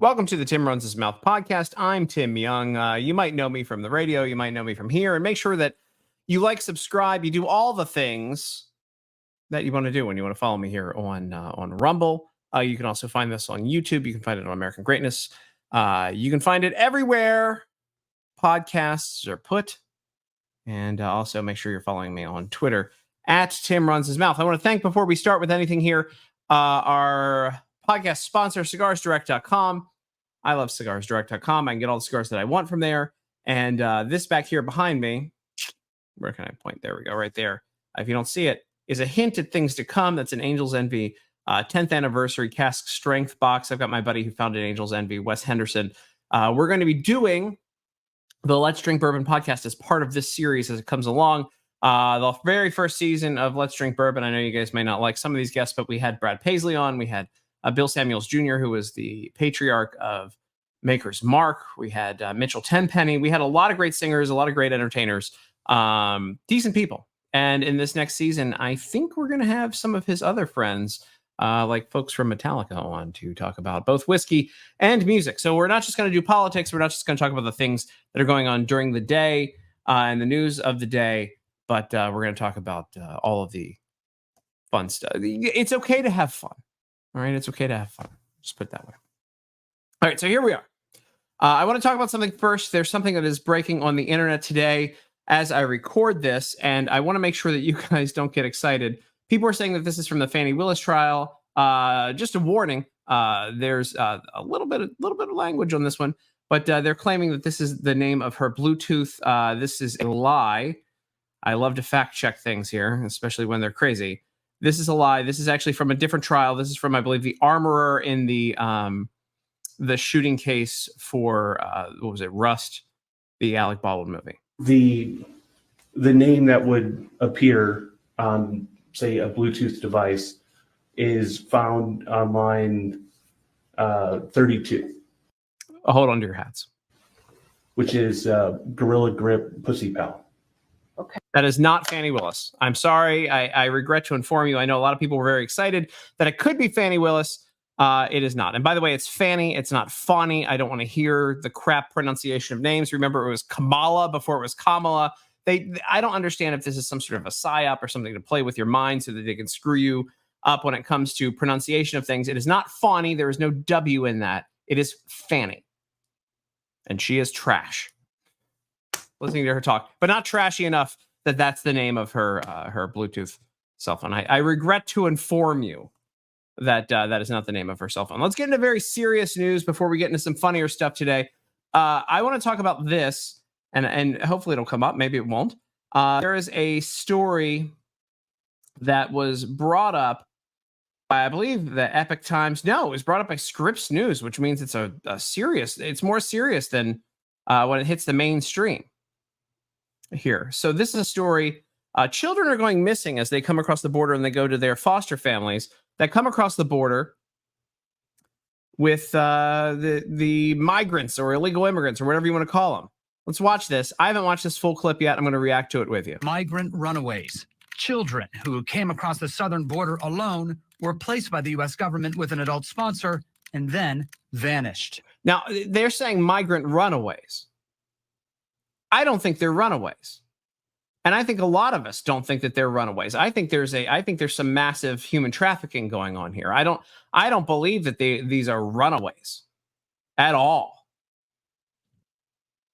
Welcome to the Tim Runs His Mouth podcast. I'm Tim Young. You might know me from the radio. You might know me from here. And make sure that you like, subscribe. You do all the things that you want to do when you want to follow me here on Rumble. You can also find this on YouTube. You can find it on American Greatness. You can find it everywhere podcasts are put. And also make sure you're following me on Twitter at Tim Runs His Mouth. I want to thank, before we start with anything here, our podcast sponsor, cigarsdirect.com. I love cigarsdirect.com. I can get all the cigars that I want from there. And this back here behind me, where can I point? There we go, right there. If you don't see it, is a hint at things to come. That's an Angel's Envy 10th anniversary cask strength box. I've got my buddy who founded Angel's Envy, Wes Henderson. We're going to be doing the Let's Drink Bourbon podcast as part of this series as it comes along. The very first season of Let's Drink Bourbon. I know you guys may not like some of these guests, but we had Brad Paisley on. We had Bill Samuels Jr., who was the patriarch of Maker's Mark. We had Mitchell Tenpenny. We had a lot of great singers, a lot of great entertainers, decent people. And in this next season, I think we're going to have some of his other friends, like folks from Metallica, on to talk about both whiskey and music. So we're not just going to do politics. We're not just going to talk about the things that are going on during the day and the news of the day, but we're going to talk about all of the fun stuff. It's okay to have fun. All right, it's okay to have fun. Just put it that way. All right, so here we are. I want to talk about something first. There's something that is breaking on the internet today as I record this, and I want to make sure that you guys don't get excited. People are saying that this is from the Fani Willis trial. Just a warning. There's a little bit of language on this one, but they're claiming that this is the name of her Bluetooth. This is a lie. I love to fact check things here, especially when they're crazy. This is a lie. This is actually from a different trial. This is from, I believe, the armorer in the shooting case for what was it, Rust, the Alec Baldwin movie. The name that would appear on, say, a Bluetooth device is found on line 32. Hold on to your hats. Which is Gorilla Grip Pussy Pal. Okay. That is not Fani Willis. I'm sorry. I regret to inform you. I know a lot of people were very excited that it could be Fani Willis. It is not. And by the way, it's Fanny. It's not Fani. I don't want to hear the crap pronunciation of names. Remember, it was Kamala before it was Kamala. I don't understand if this is some sort of a psyop or something to play with your mind so that they can screw you up when it comes to pronunciation of things. It is not Fani. There is no W in that. It is Fanny. And she is trash. Listening to her talk, but not trashy enough that that's the name of her Bluetooth cell phone. I regret to inform you that that is not the name of her cell phone. Let's get into very serious news before we get into some funnier stuff today. I want to talk about this, and hopefully it'll come up. Maybe it won't. There is a story that was brought up by, I believe, the Epic Times. No, it was brought up by Scripps News, which means it's a serious. It's more serious than when it hits the mainstream. Here. So this is a story. Children are going missing as they come across the border and they go to their foster families that come across the border with the migrants or illegal immigrants or whatever you want to call them. Let's watch this. I haven't watched this full clip yet. I'm going to react to it with you. Migrant runaways. Children who came across the southern border alone were placed by the U.S. government with an adult sponsor and then vanished. Now, they're saying migrant runaways. I don't think they're runaways. And I think a lot of us don't think that they're runaways. I think there's some massive human trafficking going on here. I don't believe that these are runaways at all.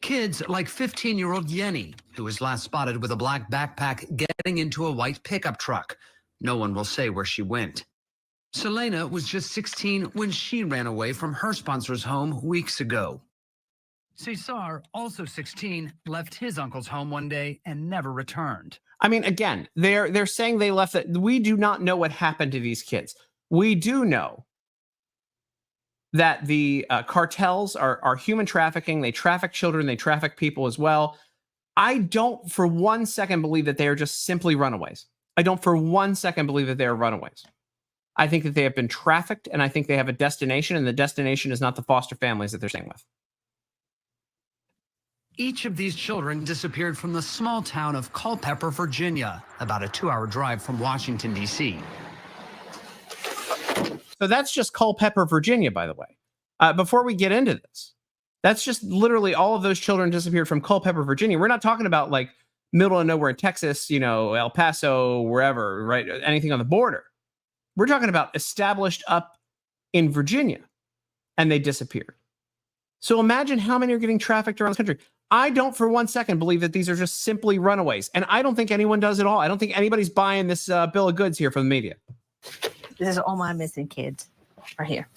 Kids like 15-year-old Yenny, who was last spotted with a black backpack getting into a white pickup truck. No one will say where she went. Selena was just 16 when she ran away from her sponsor's home weeks ago. Cesar, also 16, left his uncle's home one day and never returned. I mean, again, they're saying they left it. We do not know what happened to these kids. We do know that the cartels are human trafficking. They traffic children. They traffic people as well. I don't for 1 second believe that they are just simply runaways. I don't for 1 second believe that they are runaways. I think that they have been trafficked, and I think they have a destination, and the destination is not the foster families that they're staying with. Each of these children disappeared from the small town of Culpeper, Virginia, about a 2-hour drive from Washington, D.C. So that's just Culpeper, Virginia, by the way. before we get into this. That's just literally all of those children disappeared from Culpeper, Virginia. We're not talking about like middle of nowhere in Texas, El Paso, wherever, right? Anything on the border. We're talking about established up in Virginia, and they disappeared. So imagine how many are getting trafficked around the country. I don't for 1 second believe that these are just simply runaways. And I don't think anyone does at all. I don't think anybody's buying this bill of goods here from the media. This is all my missing kids right here.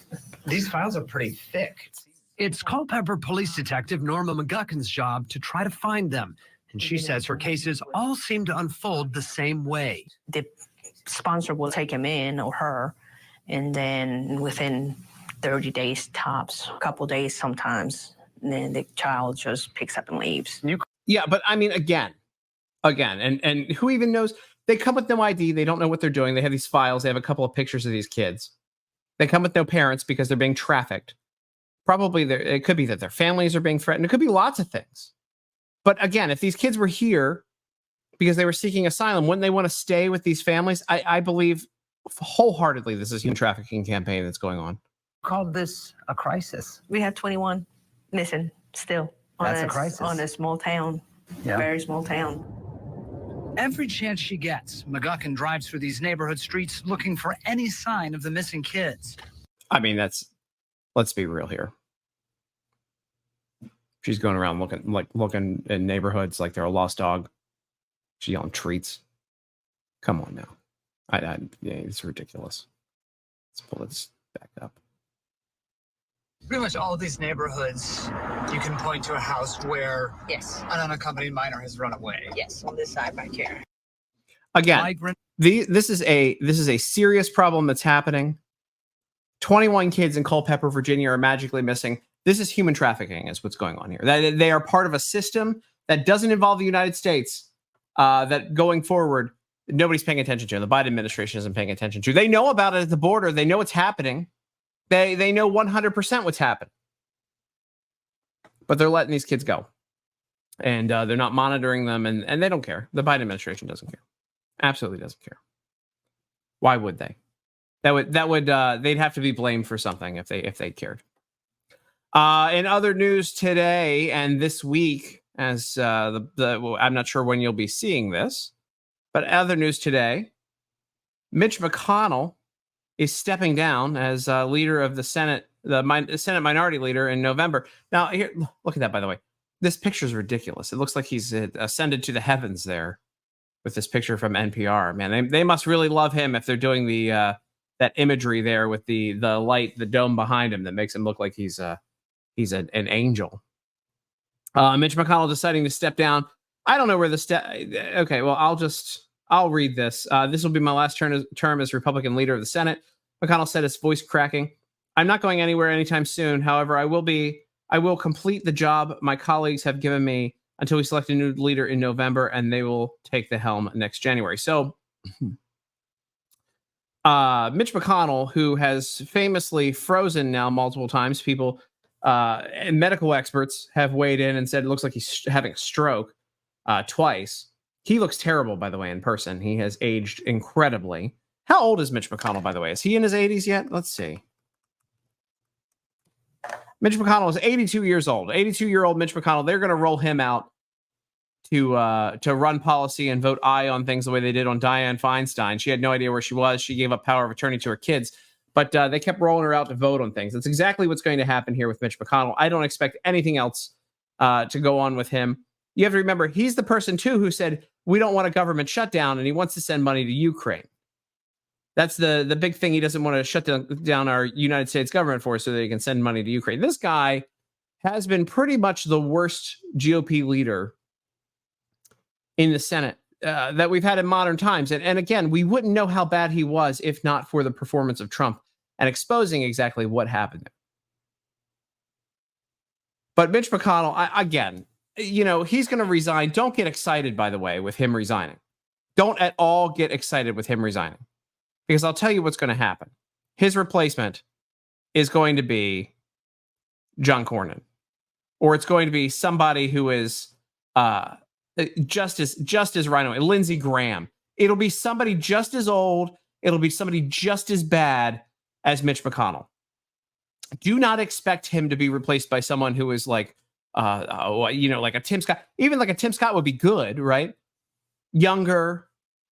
These files are pretty thick. It's Culpeper Police Detective Norma McGuckin's job to try to find them. And she says her cases all seem to unfold the same way. The sponsor will take him in, or her, and then within 30 days tops, a couple days sometimes, and then the child just picks up and leaves. Yeah, but I mean, again, and who even knows? They come with no ID. They don't know what they're doing. They have these files. They have a couple of pictures of these kids. They come with no parents because they're being trafficked. Probably it could be that their families are being threatened. It could be lots of things. But again, if these kids were here because they were seeking asylum, wouldn't they want to stay with these families? I believe wholeheartedly this is a human trafficking campaign that's going on. Called this a crisis. We have 21 missing still. That's a crisis. On a small town, very small town. Every chance she gets, McGuckin drives through these neighborhood streets looking for any sign of the missing kids. I mean, let's be real here. She's going around looking in neighborhoods like they're a lost dog. She's yelling treats. Come on now. Yeah, it's ridiculous. Let's pull this back up. Pretty much all of these neighborhoods, you can point to a house where Yes. an unaccompanied minor has run away. Yes, on this side right here. Again, this is a serious problem that's happening. 21 kids in Culpeper, Virginia are magically missing. This is human trafficking is what's going on here. That they are part of a system that doesn't involve the United States, that going forward, nobody's paying attention to. The Biden administration isn't paying attention to. They know about it at the border. They know what's happening. They know 100% what's happening. But they're letting these kids go. And they're not monitoring them, and they don't care. The Biden administration doesn't care. Absolutely doesn't care. Why would they? That would they'd have to be blamed for something if they cared. In other news today and this week, as I'm not sure when you'll be seeing this, but other news today, Mitch McConnell is stepping down as leader of the Senate, the Senate Minority Leader in November. Now, here, look at that. By the way, this picture is ridiculous. It looks like he's ascended to the heavens there with this picture from NPR. Man, they must really love him if they're doing the that imagery there with the light, the dome behind him that makes him look like he's an angel. Mitch McConnell deciding to step down. I don't know where the step. Okay, well, I'll read this. This will be my last term as Republican leader of the Senate. McConnell said, his voice cracking. I'm not going anywhere anytime soon. However, I will complete the job my colleagues have given me until we select a new leader in November, and they will take the helm next January. So Mitch McConnell, who has famously frozen now multiple times, people and medical experts have weighed in and said it looks like he's having a stroke twice. He looks terrible, by the way, in person. He has aged incredibly. How old is Mitch McConnell, by the way? Is he in his 80s yet? Let's see. Mitch McConnell is 82 years old. 82-year-old Mitch McConnell. They're going to roll him out to run policy and vote aye on things the way they did on Dianne Feinstein. She had no idea where she was. She gave up power of attorney to her kids, but they kept rolling her out to vote on things. That's exactly what's going to happen here with Mitch McConnell. I don't expect anything else to go on with him. You have to remember, he's the person, too, who said, we don't want a government shutdown, and he wants to send money to Ukraine. That's the big thing. He doesn't want to shut down our United States government for so that he can send money to Ukraine. This guy has been pretty much the worst GOP leader in the Senate that we've had in modern times. And again, we wouldn't know how bad he was if not for the performance of Trump and exposing exactly what happened there. But Mitch McConnell, again, he's going to resign. Don't get excited, by the way, with him resigning. Don't at all get excited with him resigning. Because I'll tell you what's going to happen. His replacement is going to be John Cornyn. Or it's going to be somebody who is just as right away. Lindsey Graham. It'll be somebody just as old. It'll be somebody just as bad as Mitch McConnell. Do not expect him to be replaced by someone who is like, like a Tim Scott. Even like a Tim Scott would be good, right? Younger,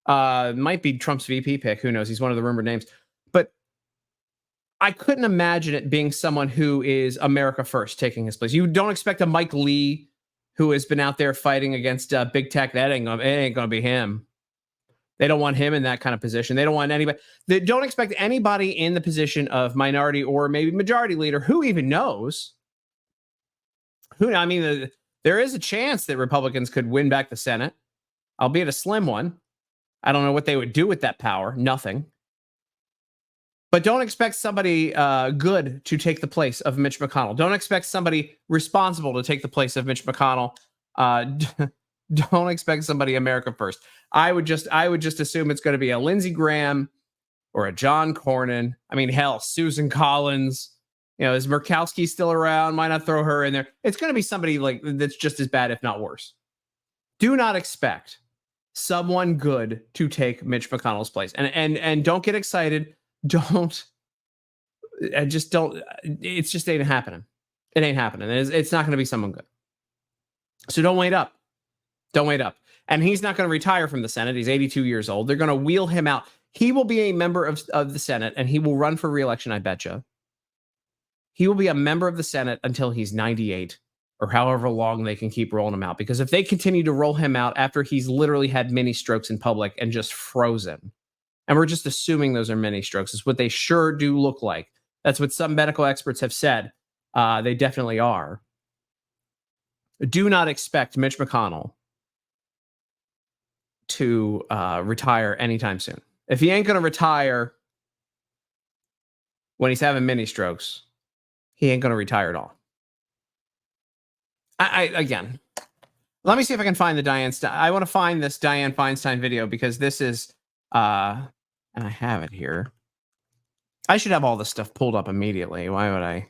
might be Trump's VP pick. Who knows? He's one of the rumored names. But I couldn't imagine it being someone who is America first taking his place. You don't expect a Mike Lee who has been out there fighting against big tech. It ain't gonna be him. They don't want him in that kind of position. They don't want anybody. They don't expect anybody in the position of minority or maybe majority leader. Who even knows? I mean, there is a chance that Republicans could win back the Senate, albeit a slim one. I don't know what they would do with that power. Nothing. But don't expect somebody good to take the place of Mitch McConnell. Don't expect somebody responsible to take the place of Mitch McConnell. Don't expect somebody America first. I would just assume it's going to be a Lindsey Graham or a John Cornyn. I mean, hell, Susan Collins. Is Murkowski still around? Why not throw her in there? It's going to be somebody like that's just as bad, if not worse. Do not expect someone good to take Mitch McConnell's place. And don't get excited. Don't. It just ain't happening. It ain't happening. It's not going to be someone good. So don't wait up. Don't wait up. And he's not going to retire from the Senate. He's 82 years old. They're going to wheel him out. He will be a member of the Senate, and he will run for re-election, I betcha. He will be a member of the Senate until he's 98 or however long they can keep rolling him out. Because if they continue to roll him out after he's literally had mini strokes in public and just frozen, and we're just assuming those are mini strokes, is what they sure do look like. That's what some medical experts have said. They definitely are. Do not expect Mitch McConnell to retire anytime soon. If he ain't going to retire when he's having mini strokes, he ain't going to retire at all. Again, let me see if I can find the Dianne. I want to find this Dianne Feinstein video because this is, and I have it here. I should have all this stuff pulled up immediately. Why would I?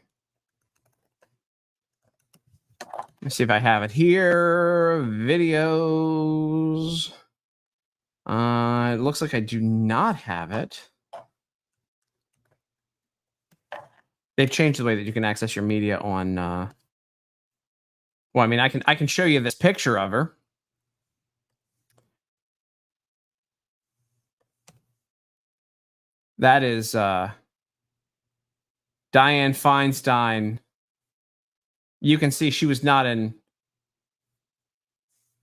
Let's see if I have it here. Videos. It looks like I do not have it. They've changed the way that you can access your media on. Well, I mean, I can show you this picture of her. That is Dianne Feinstein. You can see she was not in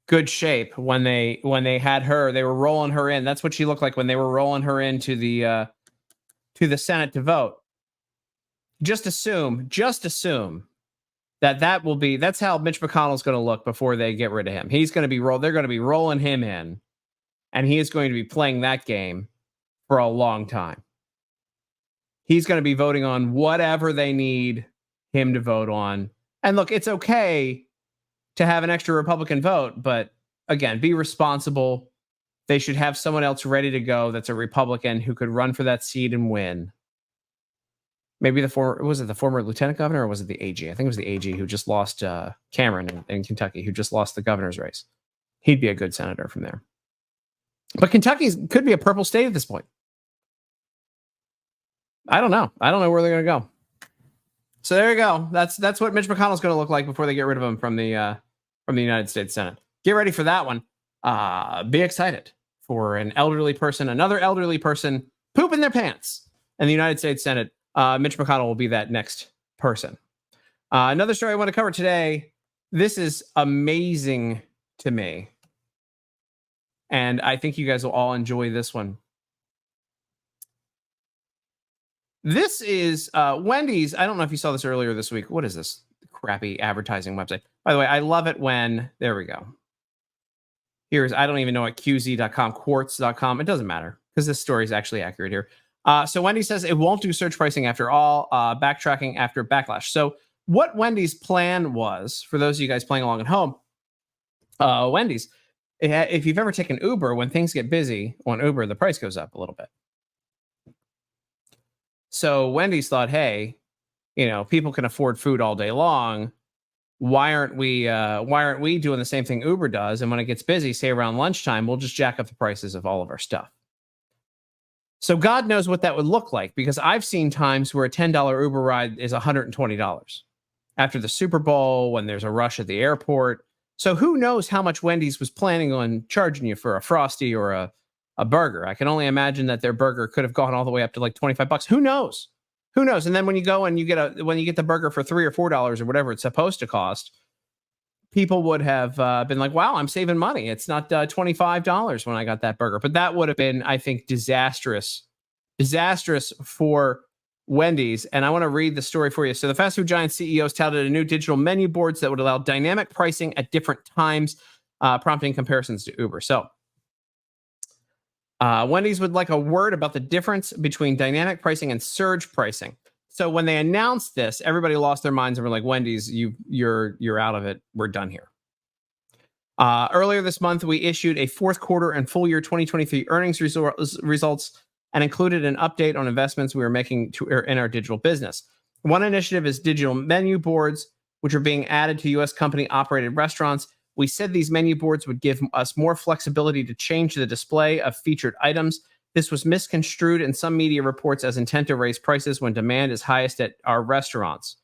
good shape when they had her. They were rolling her in. That's what she looked like when they were rolling her into the Senate to vote. Just assume that will be. That's how Mitch McConnell's going to look before they get rid of him. He's going to be They're going to be rolling him in, and he is going to be playing that game for a long time. He's going to be voting on whatever they need him to vote on. And look, it's okay to have an extra Republican vote, but again, be responsible. They should have someone else ready to go that's a Republican who could run for that seat and win. Maybe the former lieutenant governor, or was it the AG? I think it was the AG who just lost Cameron in Kentucky, who just lost the governor's race. He'd be a good senator from there. But Kentucky could be a purple state at this point. I don't know. I don't know where they're going to go. So there you go. That's what Mitch McConnell's going to look like before they get rid of him from the United States Senate. Get ready for that one. Be excited for another elderly person pooping their pants in the United States Senate. Mitch McConnell will be that next person. Another story I want to cover today. This is amazing to me, and I think you guys will all enjoy this one. This is Wendys. I don't know if you saw this earlier this week. What is this crappy advertising website? By the way, I love it when, there we go. I don't even know what QZ.com, quartz.com. It doesn't matter because this story is actually accurate here. So Wendys says it won't do search pricing after all, backtracking after backlash. So what Wendys' plan was, for those of you guys playing along at home, Wendys, if you've ever taken Uber, when things get busy on Uber, the price goes up a little bit. So Wendys thought, hey, people can afford food all day long. Why aren't we doing the same thing Uber does? And when it gets busy, say around lunchtime, we'll just jack up the prices of all of our stuff. So God knows what that would look like, because I've seen times where a $10 Uber ride is $120 after the Super Bowl, when there's a rush at the airport. So who knows how much Wendy's was planning on charging you for a Frosty or a burger. I can only imagine that their burger could have gone all the way up to like $25. Who knows? Who knows? And then when you go and you get the burger for $3 or $4 or whatever it's supposed to cost, people would have been like, wow, I'm saving money. It's not $25 when I got that burger. But that would have been, I think, disastrous for Wendy's. And I want to read the story for you. So the fast food giant CEOs touted a new digital menu boards that would allow dynamic pricing at different times, prompting comparisons to Uber. So Wendy's would like a word about the difference between dynamic pricing and surge pricing. So when they announced this, everybody lost their minds and were like, Wendy's, you're out of it. We're done here. Earlier this month, we issued a fourth quarter and full year 2023 earnings results and included an update on investments we were making in our digital business. One initiative is digital menu boards, which are being added to U.S. company-operated restaurants. We said these menu boards would give us more flexibility to change the display of featured items. This was misconstrued in some media reports as intent to raise prices when demand is highest at our restaurants.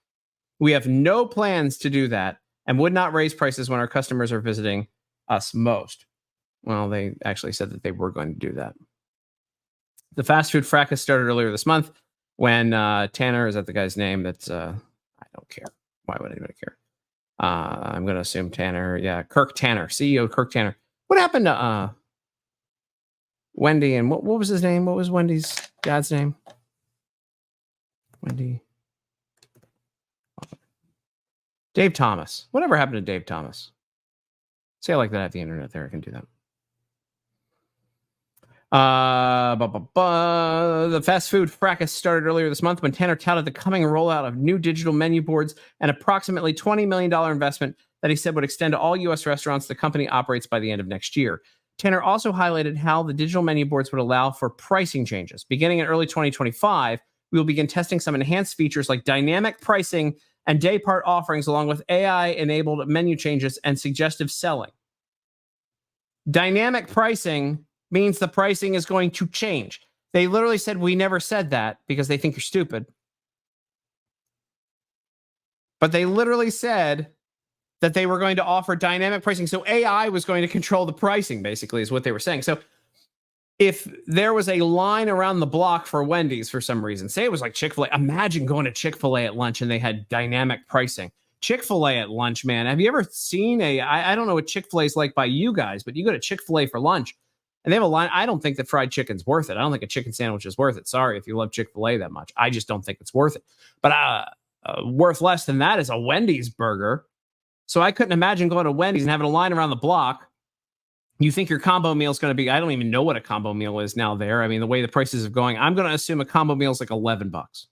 We have no plans to do that and would not raise prices when our customers are visiting us most. Well, they actually said that they were going to do that. The fast food fracas started earlier this month when Tanner, is that the guy's name? That's I don't care. Why would anybody care? I'm going to assume Tanner. Yeah, Kirk Tanner, CEO Kirk Tanner. What happened to Wendy, and what was his name? What was Wendy's dad's name? Wendy. Dave Thomas. Whatever happened to Dave Thomas? Say I like that I have the internet there. I can do that. The fast food fracas started earlier this month when Tanner touted the coming rollout of new digital menu boards and approximately $20 million investment that he said would extend to all U.S. restaurants the company operates by the end of next year. Tanner also highlighted how the digital menu boards would allow for pricing changes. Beginning in early 2025, we will begin testing some enhanced features like dynamic pricing and day part offerings, along with AI-enabled menu changes and suggestive selling. Dynamic pricing means the pricing is going to change. They literally said, we never said that, because they think you're stupid. But they literally said that they were going to offer dynamic pricing. So AI was going to control the pricing, basically, is what they were saying. So if there was a line around the block for Wendy's for some reason, say it was like Chick-fil-A, imagine going to Chick-fil-A at lunch and they had dynamic pricing. Chick-fil-A at lunch, man. Have you ever seen I don't know what Chick-fil-A is like by you guys, but you go to Chick-fil-A for lunch and they have a line. I don't think that fried chicken's worth it. I don't think a chicken sandwich is worth it. Sorry if you love Chick-fil-A that much. I just don't think it's worth it. But worth less than that is a Wendy's burger. So I couldn't imagine going to Wendy's and having a line around the block. You think your combo meal is going to be, I don't even know what a combo meal is now there. I mean, the way the prices are going, I'm going to assume a combo meal is like $11.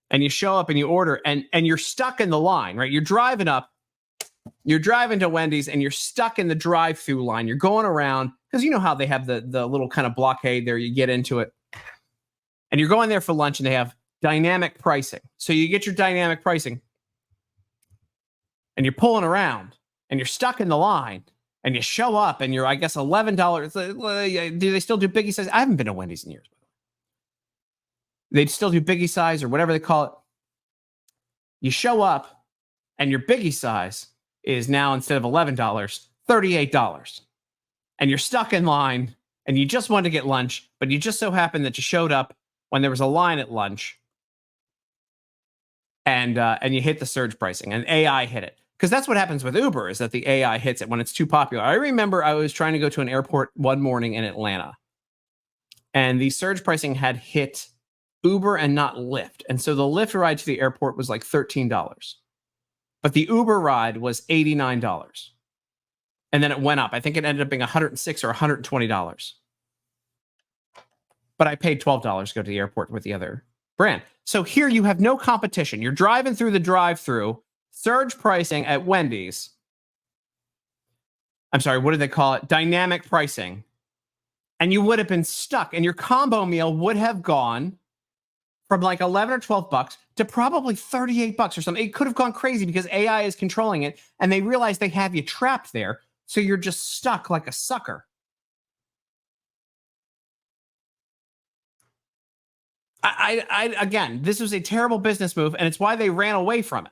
And you show up and you order and you're stuck in the line, right? You're driving to Wendy's and you're stuck in the drive-through line. You're going around because you know how they have the little kind of blockade there. You get into it and you're going there for lunch and they have dynamic pricing. So you get your dynamic pricing and you're pulling around and you're stuck in the line and you show up and you're, I guess, $11. Do they still do biggie size? I haven't been to Wendy's in years. They'd still do biggie size or whatever they call it. You show up and your biggie size is now, instead of $11, $38. And you're stuck in line and you just wanted to get lunch, but you just so happened that you showed up when there was a line at lunch and you hit the surge pricing and AI hit it. Because that's what happens with Uber, is that the AI hits it when it's too popular. I remember I was trying to go to an airport one morning in Atlanta and the surge pricing had hit Uber and not Lyft. And so the Lyft ride to the airport was like $13. But the Uber ride was $89. And then it went up. I think it ended up being $106 or $120. But I paid $12 to go to the airport with the other brand. So here you have no competition. You're driving through the drive-through, surge pricing at Wendy's. I'm sorry, what do they call it? Dynamic pricing. And you would have been stuck. And your combo meal would have gone from like 11 or 12 bucks to probably 38 bucks or something. It could have gone crazy because AI is controlling it and they realize they have you trapped there. So you're just stuck like a sucker. Again, this was a terrible business move, and it's why they ran away from it,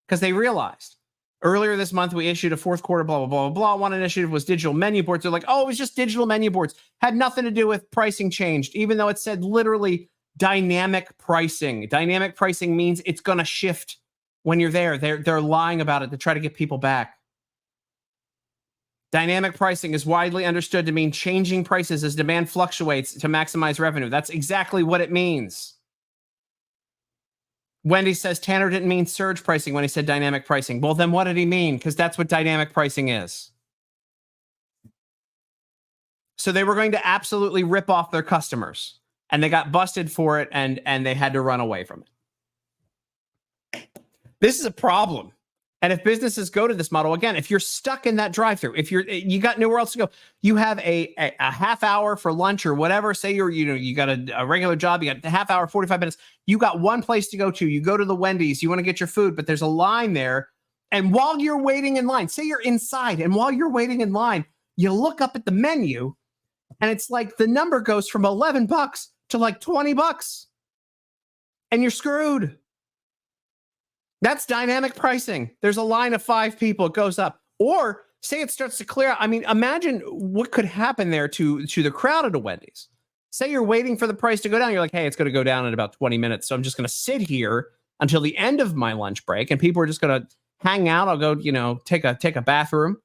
because they realized earlier this month we issued a fourth quarter blah, blah, blah, blah, blah. One initiative was digital menu boards. They're like, oh, it was just digital menu boards. Had nothing to do with pricing changed, even though it said literally dynamic pricing. Dynamic pricing means it's going to shift when you're there. They're lying about it to try to get people back. Dynamic pricing is widely understood to mean changing prices as demand fluctuates to maximize revenue. That's exactly what it means. Wendy says Tanner didn't mean surge pricing when he said dynamic pricing. Well, then what did he mean? Because that's what dynamic pricing is. So they were going to absolutely rip off their customers, and they got busted for it, and they had to run away from it. This is a problem. And if businesses go to this model, again, if you're stuck in that drive-through, if you got nowhere else to go, you have a half hour for lunch or whatever. Say you got a regular job, you got a half hour, 45 minutes. You got one place to go to. You go to the Wendys, you want to get your food, but there's a line there. And while you're waiting in line, say you're inside, and while you're waiting in line, you look up at the menu, and it's like the number goes from $11 to like $20, and you're screwed. That's dynamic pricing. There's a line of 5 people. It goes up. Or say it starts to clear out. I mean, imagine what could happen there to the crowd at a Wendy's. Say you're waiting for the price to go down. You're like, hey, it's going to go down in about 20 minutes. So I'm just going to sit here until the end of my lunch break. And people are just going to hang out. I'll go, take a bathroom,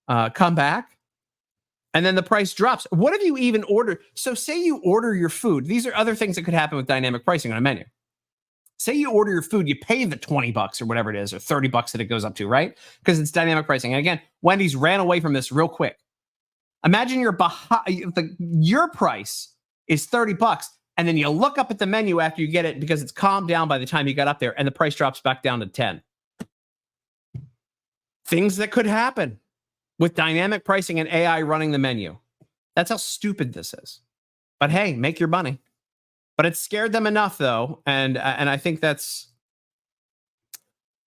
come back. And then the price drops. What if you even order? So say you order your food. These are other things that could happen with dynamic pricing on a menu. Say you order your food, you pay the $20 or whatever it is, or $30 that it goes up to, right? Because it's dynamic pricing. And again, Wendy's ran away from this real quick. Imagine your price is $30, and then you look up at the menu after you get it because it's calmed down by the time you got up there, and the price drops back down to 10. Things that could happen with dynamic pricing and AI running the menu. That's how stupid this is. But hey, make your money. But it scared them enough, though, and I think that's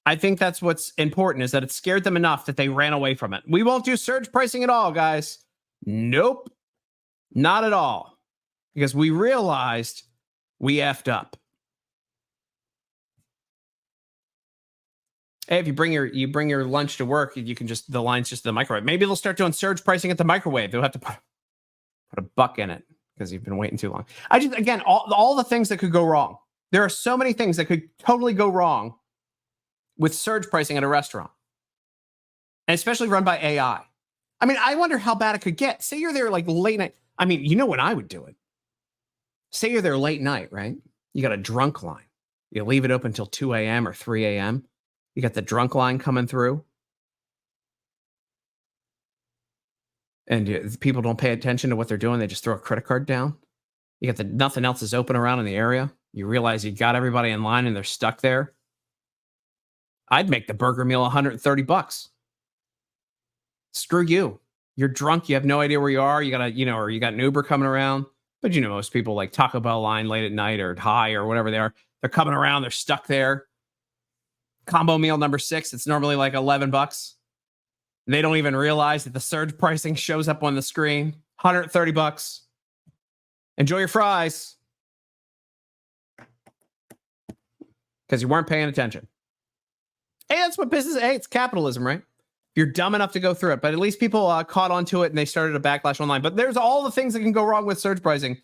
what's important, is that it scared them enough that they ran away from it. We won't do surge pricing at all, guys. Nope, not at all, because we realized we effed up. Hey, if you bring your lunch to work, you can the line's just the microwave. Maybe they'll start doing surge pricing at the microwave. They'll have to put $1 in it, because you've been waiting too long. Again, all the things that could go wrong. There are so many things that could totally go wrong with surge pricing at a restaurant, and especially run by AI. I mean, I wonder how bad it could get. Say you're there like late night. I mean, you know when I would do it. Say you're there late night, right? You got a drunk line. You leave it open until 2 a.m. or 3 a.m. You got the drunk line coming through. And people don't pay attention to what they're doing. They just throw a credit card down. You got nothing else is open around in the area. You realize you got everybody in line and they're stuck there. I'd make the burger meal $130. Screw you. You're drunk. You have no idea where you are. You got or you got an Uber coming around. But most people like Taco Bell line late at night or high or whatever they are. They're coming around. They're stuck there. Combo meal number 6. It's normally like $11. They don't even realize that the surge pricing shows up on the screen. $130. Enjoy your fries. Because you weren't paying attention. Hey, that's what business. Hey, it's capitalism, right? You're dumb enough to go through it. But at least people caught onto it and they started a backlash online. But there's all the things that can go wrong with surge pricing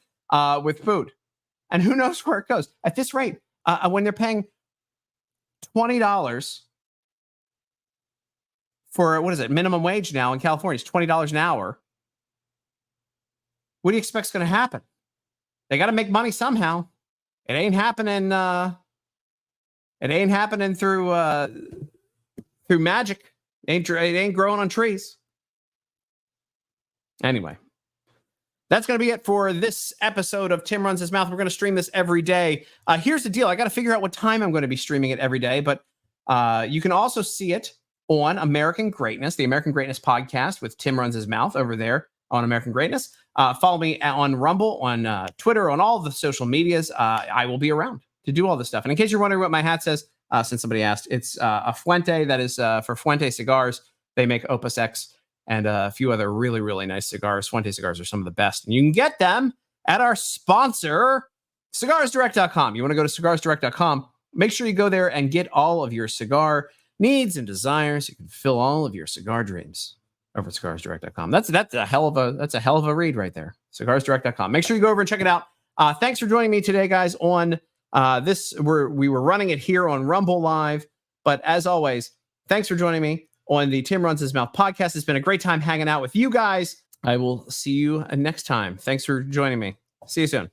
with food. And who knows where it goes. At this rate, when they're paying $20 for, what is it, minimum wage now in California, it's $20 an hour. What do you expect is going to happen? They got to make money somehow. It ain't happening. It ain't happening through magic. It ain't growing on trees. Anyway, that's going to be it for this episode of Tim Runs His Mouth. We're going to stream this every day. Here's the deal. I got to figure out what time I'm going to be streaming it every day, but you can also see it on American Greatness, the American Greatness podcast with Tim Runs His Mouth over there on American Greatness. Follow me on Rumble, on Twitter, on all the social medias. I will be around to do all this stuff. And in case you're wondering what my hat says, since somebody asked, it's a Fuente that is for Fuente Cigars. They make Opus X and a few other really, really nice cigars. Fuente cigars are some of the best. And you can get them at our sponsor, cigarsdirect.com. You want to go to cigarsdirect.com. Make sure you go there and get all of your cigar needs and desires. You can fill all of your cigar dreams over at cigarsdirect.com. That's a hell of a read right there. Cigarsdirect.com. Make sure you go over and check it out. Thanks for joining me today, guys, on this. We were running it here on Rumble Live, but as always, thanks for joining me on the Tim Runs His Mouth podcast. It's been a great time hanging out with you guys. I will see you next time. Thanks for joining me. See you soon.